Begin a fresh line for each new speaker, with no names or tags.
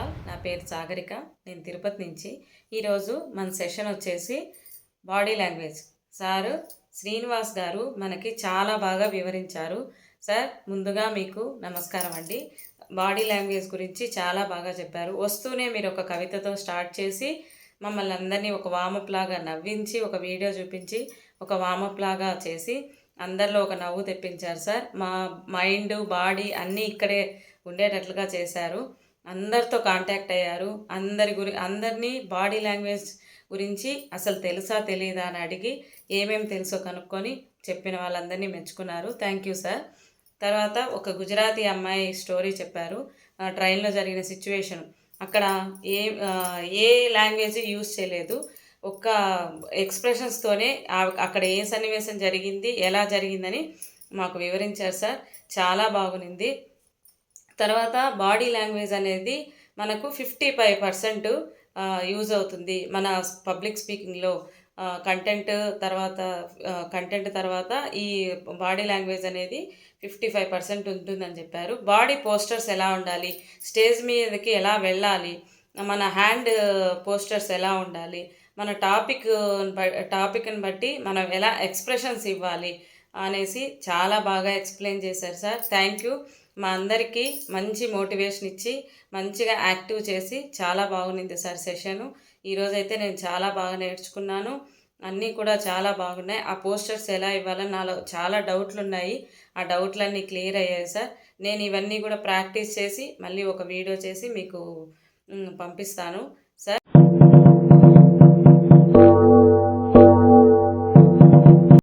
All. నా పేరు సాగరిక. నేను తిరుపతి నుంచి. ఈరోజు మన సెషన్ వచ్చేసి బాడీ లాంగ్వేజ్. సారు శ్రీనివాస్ గారు మనకి చాలా బాగా వివరించారు. సార్ ముందుగా మీకు నమస్కారం అండి. బాడీ లాంగ్వేజ్ గురించి చాలా బాగా చెప్పారు. వస్తూనే మీరు ఒక కవితతో స్టార్ట్ చేసి మమ్మల్ని అందరినీ ఒక వామప్ లాగా నవ్వించి, ఒక వీడియో చూపించి, ఒక వామప్ లాగా చేసి అందరిలో ఒక నవ్వు తెప్పించారు సార్. మా మైండ్, బాడీ అన్నీ ఇక్కడే ఉండేటట్లుగా చేశారు. అందరితో కాంటాక్ట్ అయ్యారు. అందరినీ బాడీ లాంగ్వేజ్ గురించి అసలు తెలుసా తెలియదా అని అడిగి ఏమేమి తెలుసో కనుక్కొని చెప్పిన వాళ్ళందరినీ మెచ్చుకున్నారు. Thank you sir. తర్వాత ఒక గుజరాతీ అమ్మాయి స్టోరీ చెప్పారు. ట్రైన్లో జరిగిన సిచ్యువేషన్. అక్కడ ఏ ఏ లాంగ్వేజ్ యూజ్ చేయలేదు. ఒక్క ఎక్స్ప్రెషన్స్తోనే అక్కడ ఏ సన్నివేశం జరిగింది, ఎలా జరిగిందని మాకు వివరించారు సార్. చాలా బాగుంది. తర్వాత బాడీ లాంగ్వేజ్ అనేది మనకు 55% యూజ్ అవుతుంది మన పబ్లిక్ స్పీకింగ్లో. కంటెంట్ తర్వాత ఈ బాడీ లాంగ్వేజ్ అనేది 55% ఉంటుందని చెప్పారు. బాడీ పోస్టర్స్ ఎలా ఉండాలి, స్టేజ్ మీదకి ఎలా వెళ్ళాలి, మన హ్యాండ్ పోస్టర్స్ ఎలా ఉండాలి, మన టాపిక్ని బట్టి మనం ఎలా ఎక్స్ప్రెషన్స్ ఇవ్వాలి అనేసి చాలా బాగా ఎక్స్ప్లెయిన్ చేశారు సార్. Thank you. మా అందరికీ మంచి మోటివేషన్ ఇచ్చి మంచిగా యాక్టివ్ చేసి చాలా బాగుంది సార్ సెషను. ఈరోజైతే నేను చాలా బాగా నేర్చుకున్నాను. అన్నీ కూడా చాలా బాగున్నాయి. ఆ పోస్టర్స్ ఎలా ఇవ్వాలని నాలో చాలా డౌట్లు ఉన్నాయి. ఆ డౌట్లన్నీ క్లియర్ అయ్యాయి సార్. నేను ఇవన్నీ కూడా ప్రాక్టీస్ చేసి మళ్ళీ ఒక వీడియో చేసి మీకు పంపిస్తాను.